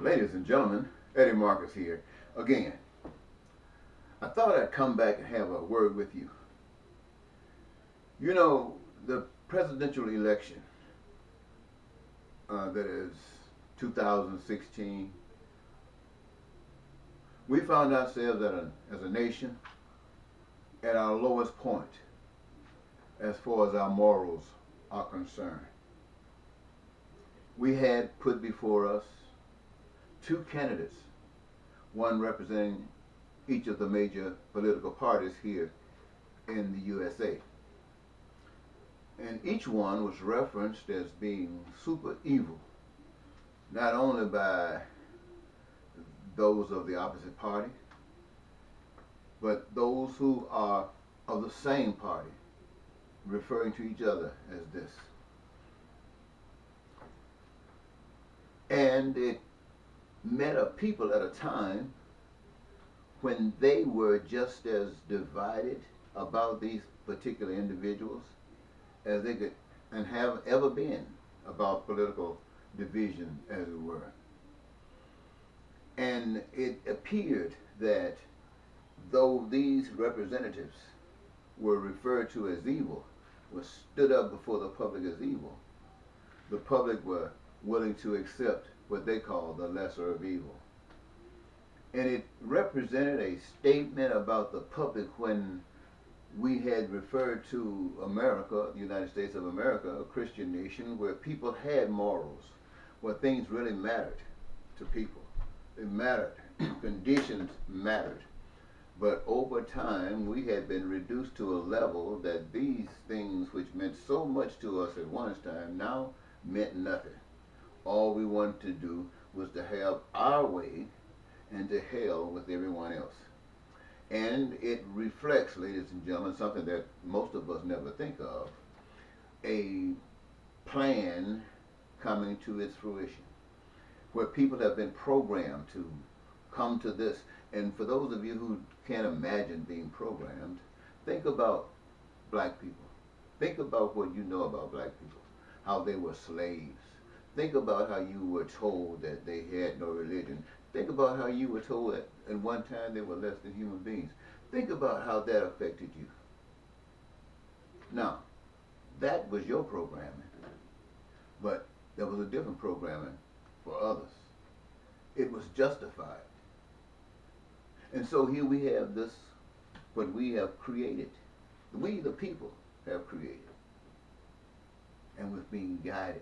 Ladies and gentlemen, Eddie Marcus here again. I thought I'd come back and have a word with you. You know, the presidential election, that is 2016, we found ourselves as a nation at our lowest point as far as our morals are concerned. We had put before us two candidates, one representing each of the major political parties here in the USA. And each one was referenced as being super evil, not only by those of the opposite party, but those who are of the same party, referring to each other as this. And it met a people at a time when they were just as divided about these particular individuals as they could and have ever been about political division, as it were. And it appeared that though these representatives were referred to as evil, were stood up before the public as evil, the public were willing to accept what they call the lesser of evil. And it represented a statement about the public when we had referred to America, the United States of America, a Christian nation where people had morals, where things really mattered to people. It mattered. Conditions mattered. But over time, we had been reduced to a level that these things which meant so much to us at one time now meant nothing. All we wanted to do was to have our way and to hell with everyone else. And it reflects, ladies and gentlemen, something that most of us never think of, a plan coming to its fruition, where people have been programmed to come to this. And for those of you who can't imagine being programmed, think about black people. Think about what you know about black people, how they were slaves. Think about how you were told that they had no religion. Think about how you were told that at one time they were less than human beings. Think about how that affected you. Now, that was your programming, but there was a different programming for others. It was justified. And so here we have this, what we have created. We, the people, have created. And we're being guided.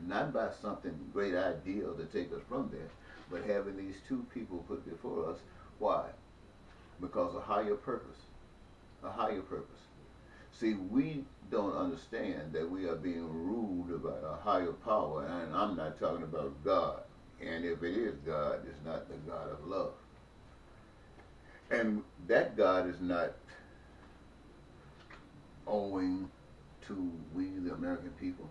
Not by something great ideal to take us from there, but having these two people put before us. Why? Because a higher purpose. A higher purpose. See, we don't understand that we are being ruled by a higher power, and I'm not talking about God. And if it is God, it's not the God of love. And that God is not owing to we, the American people.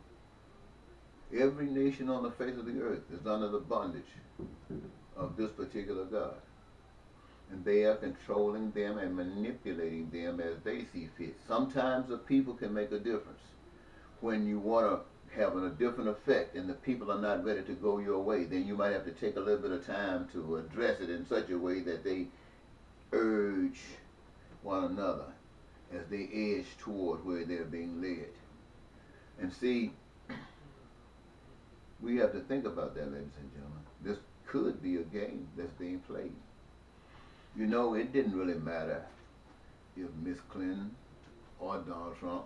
Every nation on the face of the earth is under the bondage of this particular God. And they are controlling them and manipulating them as they see fit. Sometimes the people can make a difference. When you want to have a different effect and the people are not ready to go your way, then you might have to take a little bit of time to address it in such a way that they urge one another as they edge toward where they're being led. And see, we have to think about that, ladies and gentlemen. This could be a game that's being played. You know, it didn't really matter if Miss Clinton or Donald Trump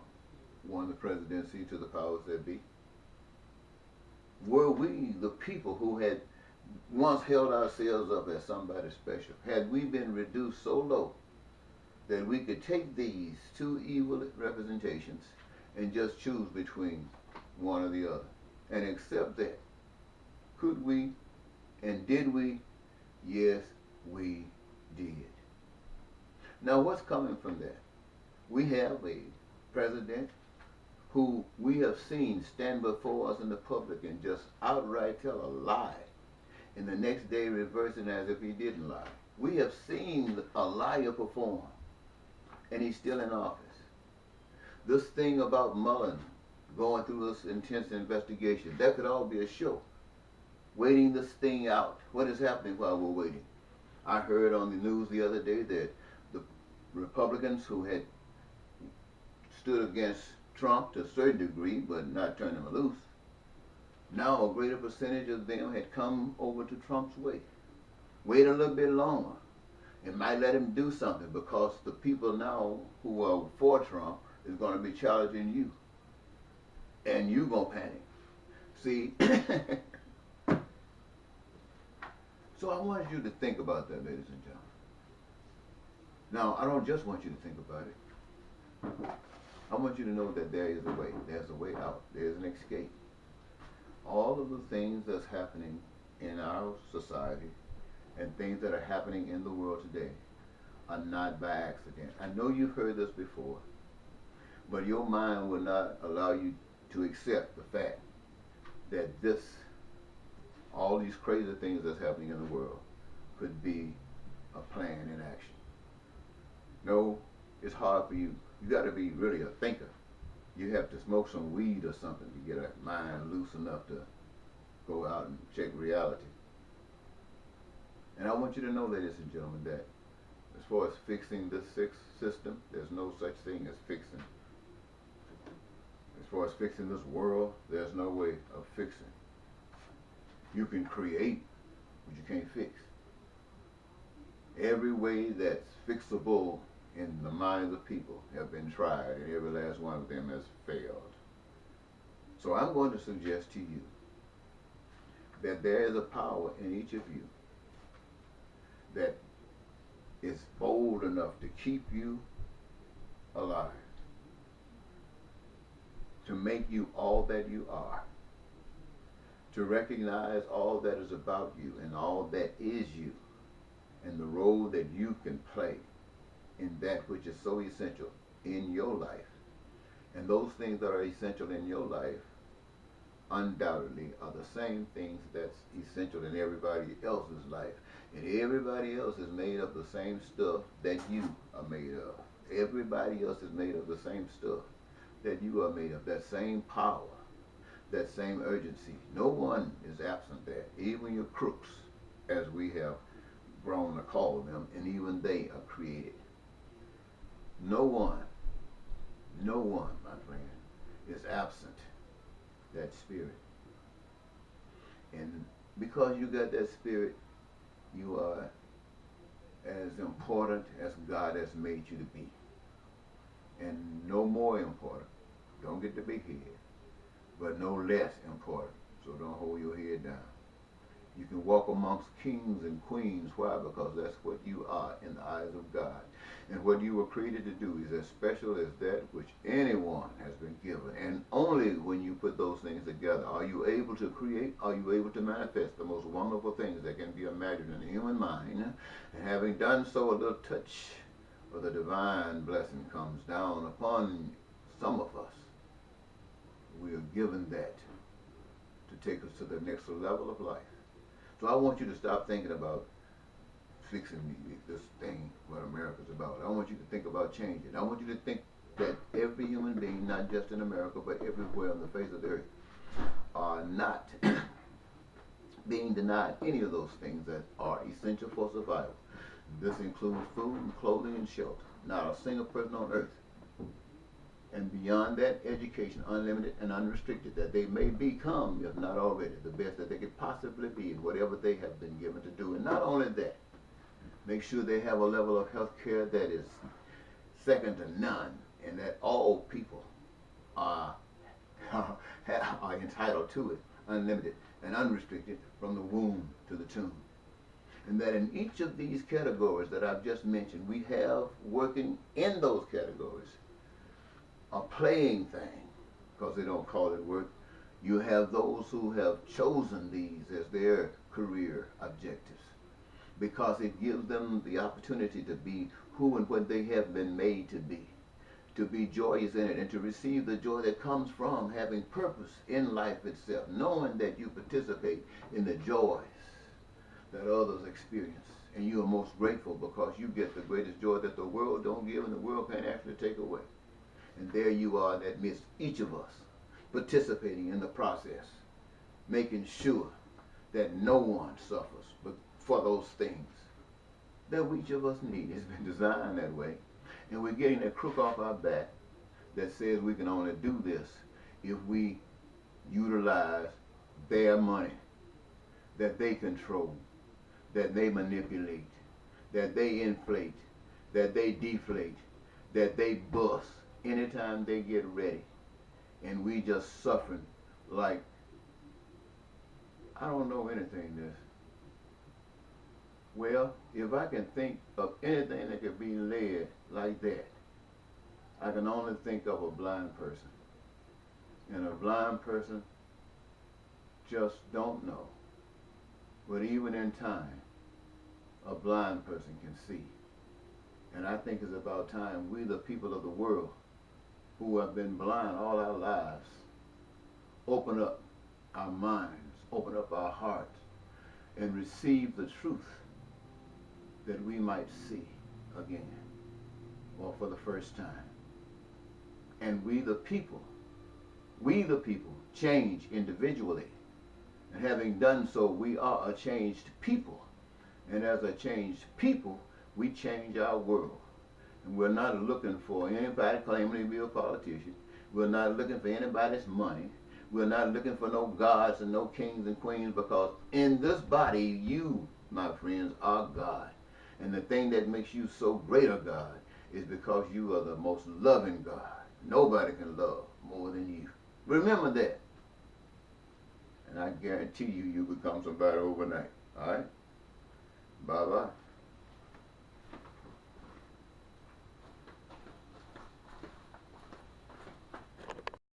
won the presidency to the powers that be. Were we, the people who had once held ourselves up as somebody special, had we been reduced so low that we could take these two evil representations and just choose between one or the other and accept that? Could we and did we? Yes, we did. Now what's coming from that? We have a president who we have seen stand before us in the public and just outright tell a lie, and the next day reversing as if he didn't lie. We have seen a liar perform, and he's still in office. This thing about Mullen going through this intense investigation, that could all be a show. waiting this thing out. What is happening while we're waiting? I heard on the news the other day that the Republicans who had stood against Trump to a certain degree, but not turned him loose, now a greater percentage of them had come over to Trump's way. Wait a little bit longer. It might let him do something, because the people now who are for Trump is going to be challenging you. And you going to panic. See, so I want you to think about that, ladies and gentlemen. Now, I don't just want you to think about it. I want you to know that there is a way. There's a way out. There's an escape. All of the things that's happening in our society and things that are happening in the world today are not by accident. I know you've heard this before, but your mind will not allow you to accept the fact that all these crazy things that's happening in the world could be a plan in action. No, it's hard for you. You got to be really a thinker. You have to smoke some weed or something to get a mind loose enough to go out and check reality. And I want you to know, ladies and gentlemen, that as far as fixing this system, there's no such thing as fixing. As far as fixing this world, there's no way of fixing. You can create, but you can't fix. Every way that's fixable in the minds of people have been tried, and every last one of them has failed. So I'm going to suggest to you that there is a power in each of you that is bold enough to keep you alive, to make you all that you are, to recognize all that is about you and all that is you, and the role that you can play in that which is so essential in your life. And those things that are essential in your life undoubtedly are the same things that's essential in everybody else's life. And everybody else is made of the same stuff that you are made of. Everybody else is made of the same stuff that you are made of. That same power, that same urgency. No one is absent there. Even your crooks, as we have grown to call them, and even they are created. No one, my friend, is absent that spirit. And because you got that spirit, you are as important as God has made you to be. And no more important. Don't get the big head, but no less important. So don't hold your head down. You can walk amongst kings and queens. Why? Because that's what you are in the eyes of God. And what you were created to do is as special as that which anyone has been given. And only when you put those things together are you able to create, are you able to manifest the most wonderful things that can be imagined in the human mind. And having done so, a little touch of the divine blessing comes down upon some of us. We are given that to take us to the next level of life. So I want you to stop thinking about fixing this thing, what America's about. I want you to think about changing. I want you to think that every human being, not just in America, but everywhere on the face of the earth, are not being denied any of those things that are essential for survival. This includes food and clothing and shelter. Not a single person on earth. And beyond that, education, unlimited and unrestricted, that they may become, if not already, the best that they could possibly be in whatever they have been given to do. And not only that, make sure they have a level of health care that is second to none, and that all people are entitled to it, unlimited and unrestricted, from the womb to the tomb. And that in each of these categories that I've just mentioned, we have working in those categories a playing thing, because they don't call it work. You have those who have chosen these as their career objectives, because it gives them the opportunity to be who and what they have been made to be joyous in it, and to receive the joy that comes from having purpose in life itself, knowing that you participate in the joys that others experience. And you are most grateful because you get the greatest joy that the world don't give and the world can't actually take away. And there you are in that midst, each of us participating in the process, making sure that no one suffers but for those things that each of us need. It's been designed that way. And we're getting that crook off our back that says we can only do this if we utilize their money that they control, that they manipulate, that they inflate, that they deflate, that they bust anytime they get ready. And we just suffering like, I don't know anything this. Well, if I can think of anything that could be led like that, I can only think of a blind person. And a blind person just don't know. But even in time, a blind person can see. And I think it's about time we, the people of the world, who have been blind all our lives, open up our minds, open up our hearts, and receive the truth that we might see again, or for the first time. And we the people change individually. And having done so, we are a changed people. And as a changed people, we change our world. And we're not looking for anybody claiming to be a politician. We're not looking for anybody's money. We're not looking for no gods and no kings and queens, because in this body, you, my friends, are God. And the thing that makes you so great a God is because you are the most loving God. Nobody can love more than you. Remember that. And I guarantee you, you become somebody overnight. All right? Bye-bye.